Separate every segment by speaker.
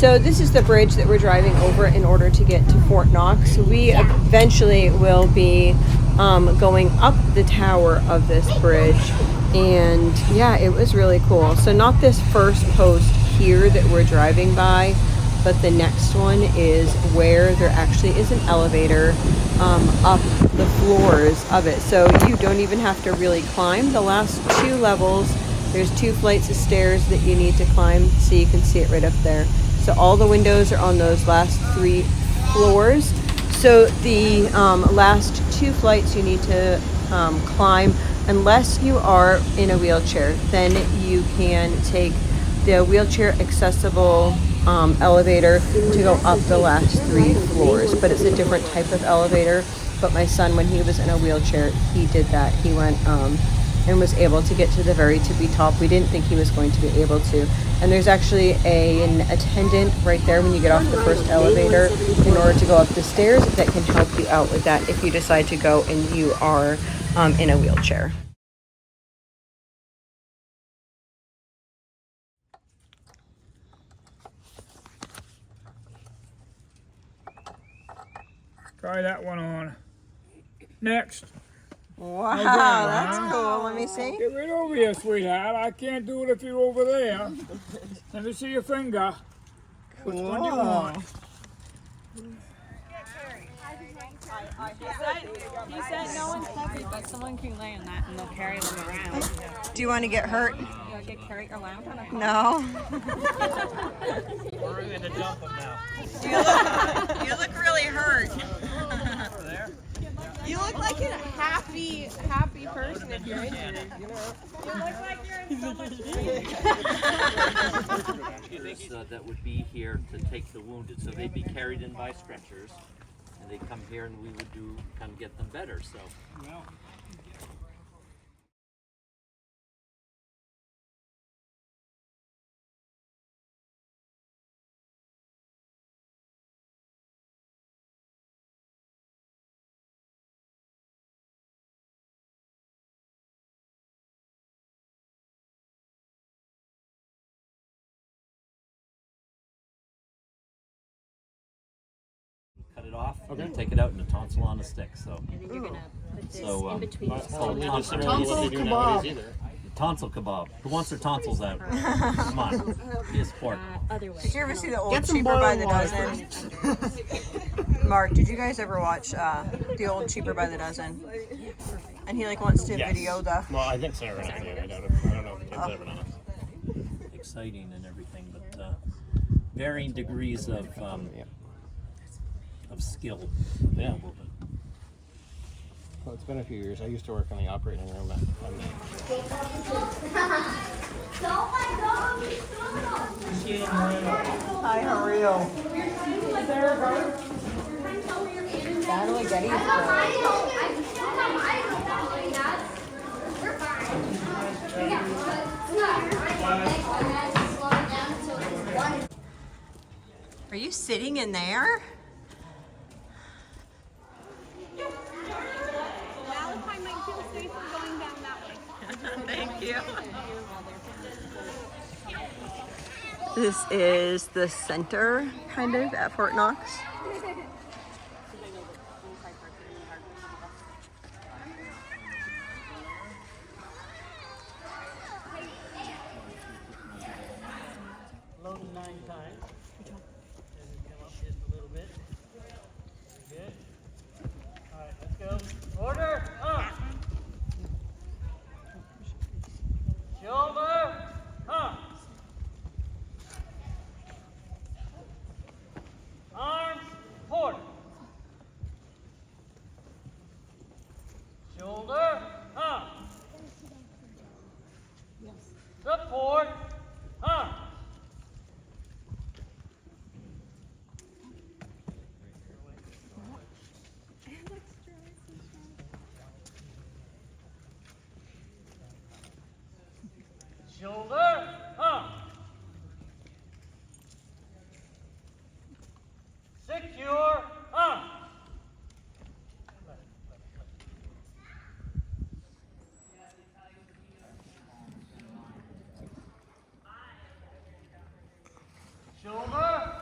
Speaker 1: So this is the bridge that we're driving over in order to get to Fort Knox. We eventually will be going up the tower of this bridge, and yeah, it was really cool. So not this first post here that we're driving by, but the next one is where there actually is an elevator up the floors of it. So you don't even have to really climb the last 2 levels. There's 2 flights of stairs that you need to climb, so you can see it right up there. So all the windows are on those last 3 floors. So the last 2 flights you need to climb, unless you are in a wheelchair. Then you can take the wheelchair accessible elevator to go up the last 3 floors. But it's a different type of elevator. But my son, when he was in a wheelchair, he did that. He went and was able to get to the very tippy top. We didn't think he was going to be able to. And there's actually an attendant right there when you get off the first elevator in order to go up the stairs that can help you out with that if you decide to go and you are in a wheelchair.
Speaker 2: Try that one on. Next.
Speaker 1: Wow,
Speaker 2: Again,
Speaker 1: that's
Speaker 2: huh?
Speaker 1: cool. Let me see.
Speaker 2: Get right over here, sweetheart. I can't do it if you're over there. Let me see your finger. Which one do you want?
Speaker 3: He said no one's heavy, but someone can lay on that and they'll carry them around.
Speaker 1: Do you want to get hurt?
Speaker 3: You want to get carried around on a car?
Speaker 1: No.
Speaker 4: We're going to jump them now.
Speaker 1: You look really hurt.
Speaker 4: There?
Speaker 3: You look like a happy person if you're injured, you know? You look like you're in so much pain.
Speaker 4: That would be here to take the wounded, so they'd be carried in by stretchers, and they'd come here and we would kind of get them better, so.
Speaker 2: Well.
Speaker 4: Cut it off, and then take it out in a tonsil on a stick, so.
Speaker 5: And then you're gonna put this
Speaker 4: So,
Speaker 5: in between.
Speaker 4: it's called tonsil
Speaker 1: kebab.
Speaker 4: Tonsil kebab. Who wants their tonsils out? Come on, be a sport.
Speaker 5: Other way.
Speaker 1: Did you ever see the old Cheaper by the Dozen? Mark, did you guys ever watch the old Cheaper by the Dozen? And he like wants to video the.
Speaker 6: Well, I think Sarah and I did. I don't know if the kids ever done it.
Speaker 4: Exciting and everything, but varying degrees of skill.
Speaker 6: Yeah. Well, it's been a few years. I used to work in the operating room at Maine.
Speaker 1: Hi, how are you? Battle of Are you sitting in there? Thank you. This is the center, kind of, at Fort Knox.
Speaker 4: Load them 9 times. And come up just a little bit. Good. All right, let's go. Order, up. Shoulder, up. Arms, forward. Shoulder, up. Step forward, up. Shoulder, up. Secure, up. Shoulder,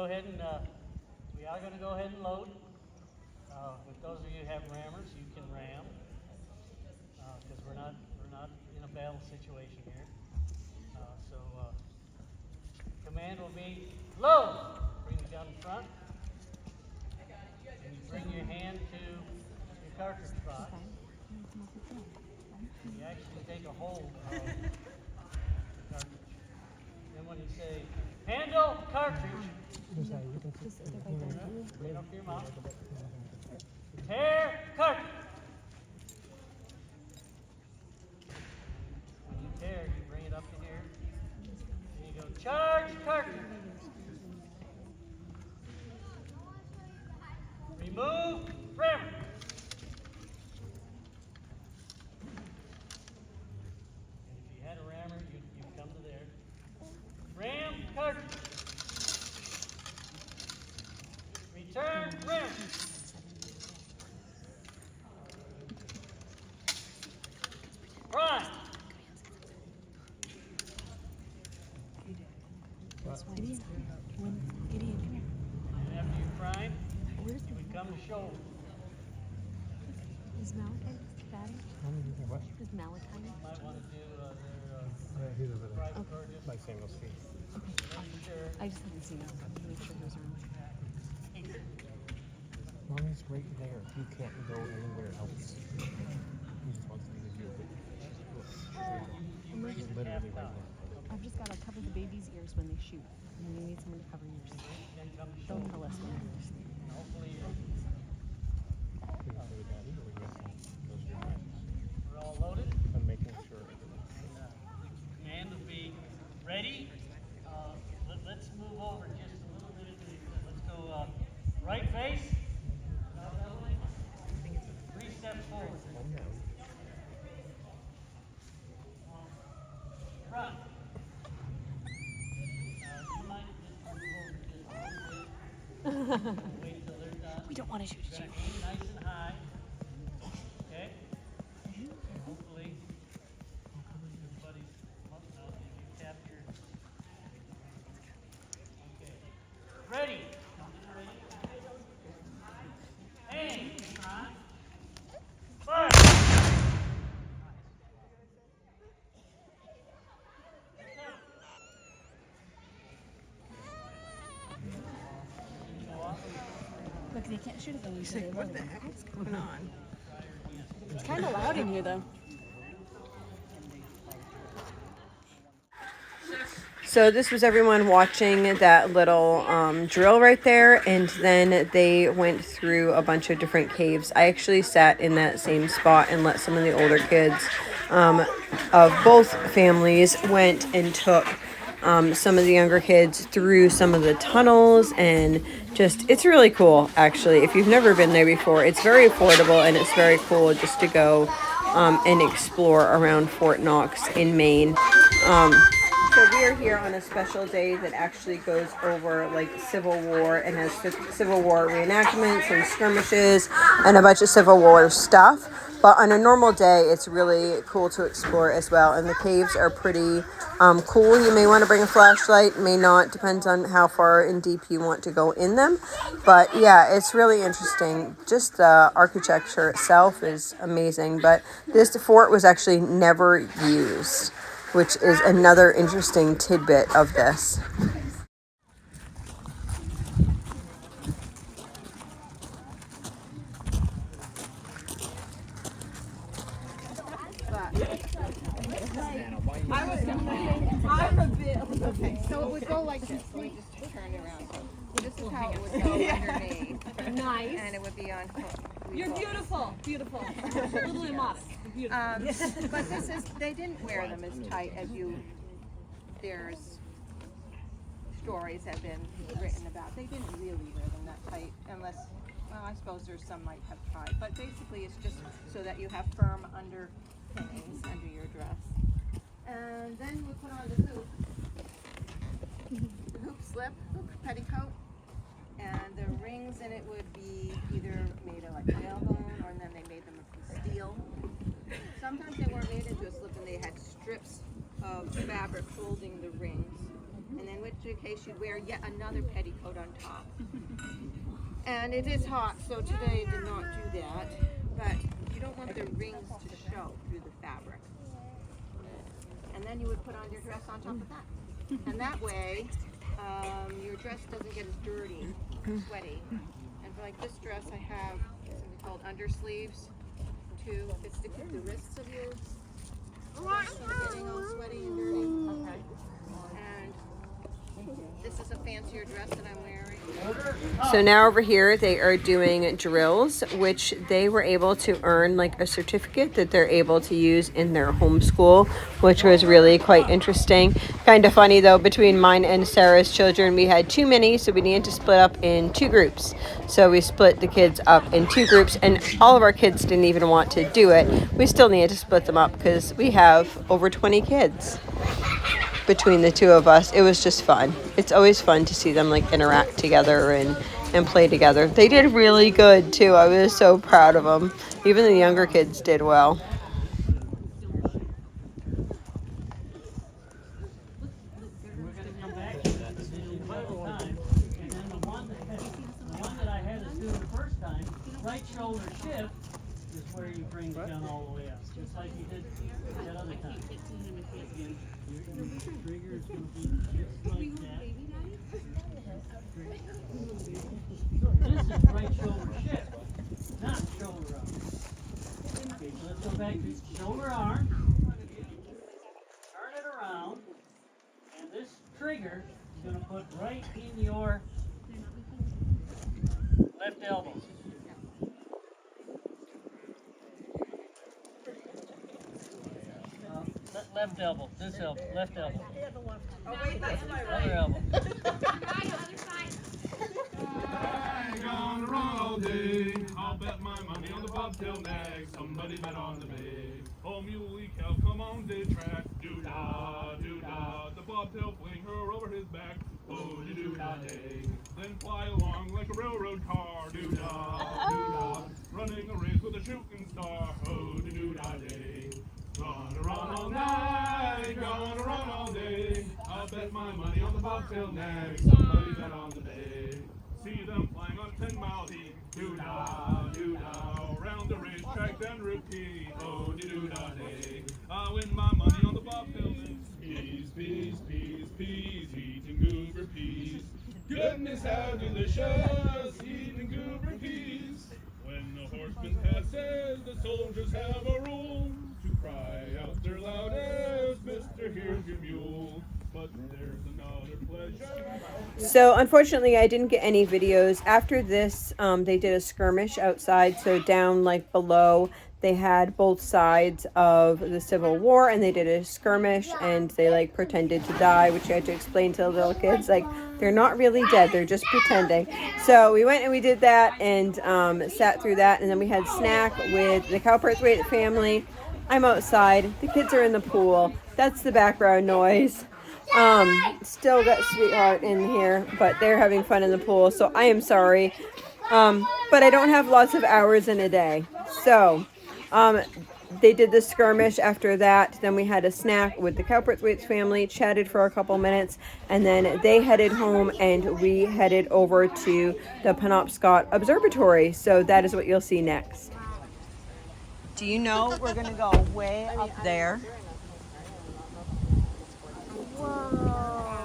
Speaker 4: go ahead and, we are gonna go ahead and load. With those of you who have rammers, you can ram, because we're not in a battle situation here. Command will be load. Bring the gun in front. And you bring your hand to your cartridge box. And you actually take a hold of the cartridge. Then when you say handle cartridge, bring it up to your mouth. Tear cartridge. When you tear, you bring it up to here. And you go charge cartridge. Remove rammer. And if you had a rammer, you'd come to there. Ram cartridge. Return rammer. Prime. And after you prime, you would come to shoulder.
Speaker 5: Is Malachi batting? Is Malachi?
Speaker 4: Might want to do their private car just
Speaker 6: Like Samuel Street.
Speaker 4: sure.
Speaker 5: I just haven't seen it. Make sure those are on.
Speaker 6: As long as it's right there, he can't go anywhere else. He just wants to give you a good He's literally right there.
Speaker 5: I've just got to cover the baby's ears when they shoot. And you need someone to cover yours.
Speaker 4: Then come to
Speaker 5: Don't
Speaker 4: shoulder.
Speaker 5: tell us what it is.
Speaker 4: And hopefully
Speaker 6: We can play with Daddy, or we can go through practice.
Speaker 4: we're all loaded.
Speaker 6: I'm making sure.
Speaker 4: Command will be ready. Let's move over just a little bit. Let's go right face. 3 steps forward. Front. You might just move over just a little bit. Wait till they're done.
Speaker 5: We don't want to shoot at you.
Speaker 4: Aim nice and high. Okay? Hopefully, everybody's you captured. Okay. Ready. Aim. Fire.
Speaker 5: Look, they can't shoot at them. He's like, what the heck's going on? It's kind of loud in here, though.
Speaker 1: So this was everyone watching that little drill right there, and then they went through a bunch of different caves. I actually sat in that same spot and let some of the older kids of both families went and took some of the younger kids through some of the tunnels, and just, it's really cool actually. If you've never been there before, it's very affordable and it's very cool just to go and explore around Fort Knox in Maine. So we are here on a special day that actually goes over like Civil War and has Civil War reenactments and skirmishes and a bunch of Civil War stuff. But on a normal day, it's really cool to explore as well. And the caves are pretty cool. You may want to bring a flashlight, may not, depends on how far in deep you want to go in them. But yeah, it's really interesting. Just the architecture itself is amazing. But this fort was actually never used, which is another interesting tidbit of this. I'm a bit okay.
Speaker 3: So it would go like this. Let me just turn it around. So this is how it would go underneath.
Speaker 5: Nice.
Speaker 3: And it would be on hook.
Speaker 5: You're beautiful. Beautiful. A little immodest. Beautiful.
Speaker 3: But this is, they didn't wear them as tight as you, there's stories have been written about. They didn't really wear them that tight unless, well, I suppose there's some might have tried. But basically it's just so that you have firm underpinnings under your dress. And then we put on the hoop. The hoop slip, hoop petticoat. And the rings in it would be either made of like whalebone, or then they made them of steel. Sometimes they weren't made into a slip and they had strips of fabric holding the rings. and in which case you'd wear yet another petticoat on top. And it is hot, so today I did not do that, but you don't want the rings to show through the fabric. And then you would put on your dress on top of that. And that way, your dress doesn't get as dirty, sweaty. And for like this dress, I have something called undersleeves too. It's to keep the wrists of your dress from getting all sweaty and dirty. Okay. And this is a fancier dress that I'm wearing.
Speaker 1: So now over here they are doing drills, which they were able to earn like a certificate that they're able to use in their homeschool, which was really quite interesting. Kind of funny though, between mine and Sarah's children, we had too many, so we needed to split up in 2 groups. So we split the kids up in 2 groups, and all of our kids didn't even want to do it. We still needed to split them up because we have over 20 kids between the 2 of us. It was just fun. It's always fun to see them like interact together and play together. They did really good too. I was so proud of them. Even the younger kids did well.
Speaker 4: We're going to come back to that decision several times. And then the one that I had us do the first time, right shoulder shift, is where you bring the gun all the way up, just like you did that other time. Your trigger is going to be just like that. This is right shoulder shift, not shoulder arm. Okay, so let's go back to shoulder arm. Turn it around. And this trigger is going to put right in your left elbow. Left elbow, this elbow, left elbow.
Speaker 3: Oh wait, that's my
Speaker 4: Other elbow.
Speaker 7: I'm gonna run all day. I'll bet my money on the bobtail nag. Somebody bet on the bay. Oh, muley cow, come on the track. Doo-dah, doo-dah. The bobtail fling her over his back. Oh, doo-dah day. Then fly along like a railroad car. Doo-dah, doo-dah. Running a race with a shooting star. Oh, doo-dah day. Gonna run all night, gonna run all day. I'll bet my money on the bobtail nag. Somebody bet on the bay. See them flying on 10-mile heat. Doo-dah, doo-dah. Around the racetrack then repeat. Oh, doo-dah day. I win my money on the bobtail nag. Peas, peas, peas, peas. Eating goober peas. Goodness, how delicious. Eating goober peas. When the horseman passes, the soldiers have a rule to cry out their loudest, Mister, here's your mule. But there's another pleasure.
Speaker 1: So unfortunately I didn't get any videos. After this, they did a skirmish outside, so down like below they had both sides of the Civil War, and they did a skirmish, and they like pretended to die, which you had to explain to the little kids, like they're not really dead, they're just pretending. So we went and we did that and sat through that, and then we had snack with the Cowperthwaite family. I'm outside, the kids are in the pool. That's the background noise. Still got Sweetheart in here, but they're having fun in the pool, so I am sorry. But I don't have lots of hours in a day. So they did the skirmish. After that, then we had a snack with the Cowperthwaite family, chatted for a couple minutes, and then they headed home and we headed over to the Penobscot Observatory. So that is what you'll see next. Do you know we're going to go way up there? Whoa.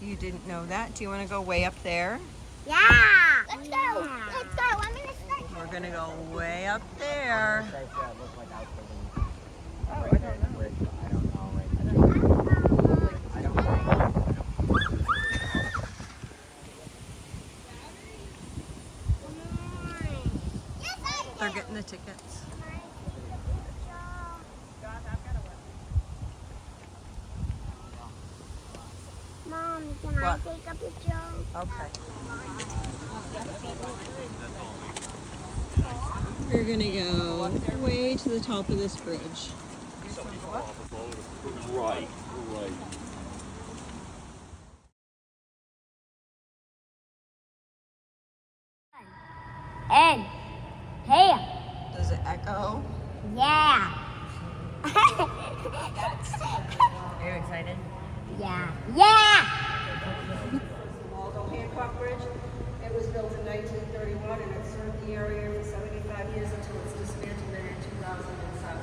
Speaker 1: You didn't know that? Do you want to go way up there?
Speaker 8: Yeah! Let's go! Let's go! I'm in the snake.
Speaker 1: We're going to go way up there. They're getting the tickets.
Speaker 8: Mom, can I take a picture?
Speaker 1: Okay. We're gonna go way to the top of this bridge.
Speaker 7: Right, right.
Speaker 8: And hey,
Speaker 1: Does it echo?
Speaker 8: yeah.
Speaker 1: Are you excited?
Speaker 8: Yeah. Yeah.
Speaker 1: Waldo Hancock Bridge. It was built in 1931 and it served the area for 75 years until its dismantlement in 2007.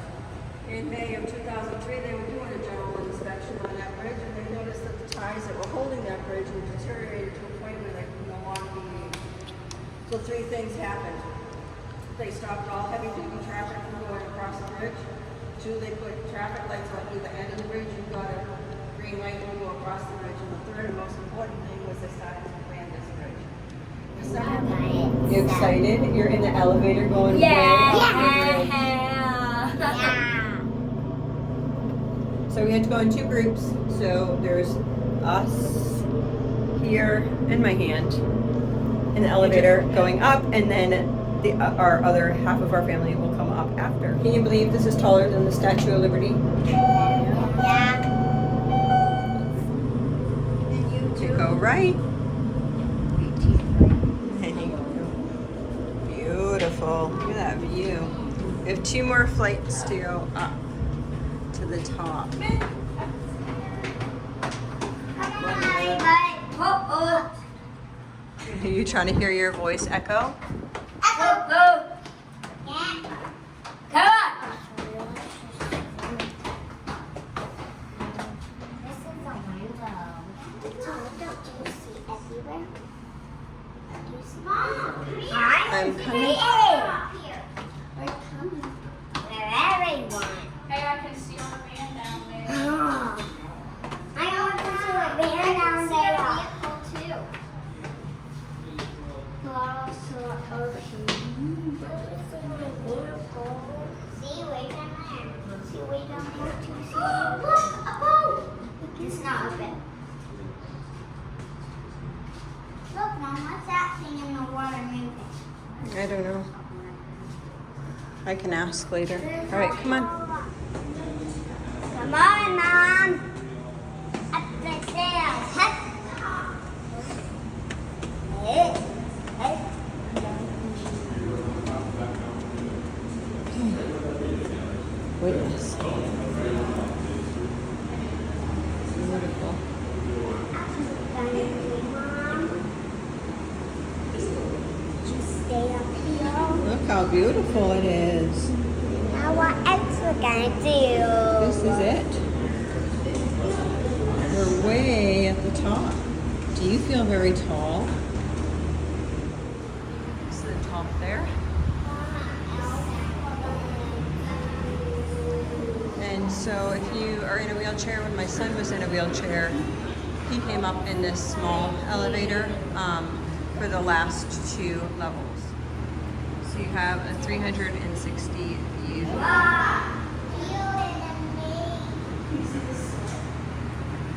Speaker 1: In May of 2003, they were doing a general inspection on that bridge and they noticed that the ties that were holding that bridge had deteriorated to a point where they could no longer be used. So three things happened. They stopped all heavy-duty traffic from going across the bridge. Two, they put traffic lights on either end of the bridge. You've got a green light when you go across the bridge. And the third and most important thing was they started to plan this bridge. The second thing, you excited? You're in the elevator going way up the bridge. So we had to go in two groups. So there's us here and my hand in the elevator going up, and then our other half of our family will come up after. Can you believe this is taller than the Statue of Liberty?
Speaker 8: Yeah.
Speaker 1: And you two go right. And you go. Beautiful. Look at that view. We have two more flights to go up to the top. Are you trying to hear your voice echo? I'm coming.
Speaker 8: Hey, I can see on the van down there. I want to see a van down there. Vehicle too. See, way down there. See, way down there too. See, look, a boat. It's not a boat. Look, Mom, what's that thing in the water moving?
Speaker 1: I don't know. I can ask later. All right, come on.
Speaker 8: Come on, Mom. Up the stairs. Hey. Hey.
Speaker 1: Witness. Beautiful.
Speaker 8: Mom. Just stay up here.
Speaker 1: Look how beautiful it is.
Speaker 8: Now what else we're gonna do?
Speaker 1: This is it. We're way at the top. Do you feel very tall? Is the top there? And so if you are in a wheelchair, when my son was in a wheelchair, he came up in this small elevator for the last two levels. So you have a 360 view.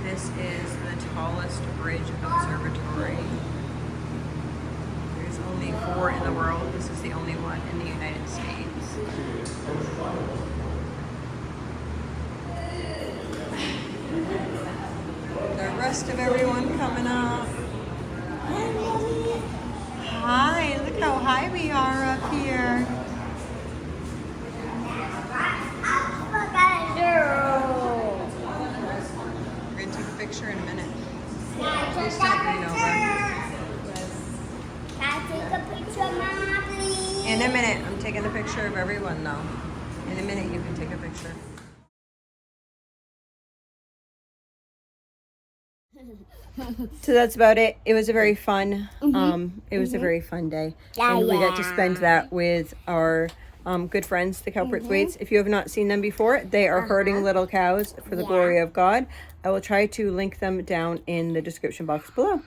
Speaker 1: This is the tallest bridge observatory. There's only 4 in the world. This is the only one in the United States. The rest of everyone coming up. Hi, look how high we are up here. We're gonna take a picture in a minute. Please don't lean over.
Speaker 8: Can I take a picture, Mama, please?
Speaker 1: In a minute, I'm taking a picture of everyone though. In a minute, you can take a picture. So that's about it. It was a very fun, it was a very fun day. And we got to spend that with our good friends, the Cowperthwaits. If you have not seen them before, they are herding little cows for the glory of God. I will try to link them down in the description box below.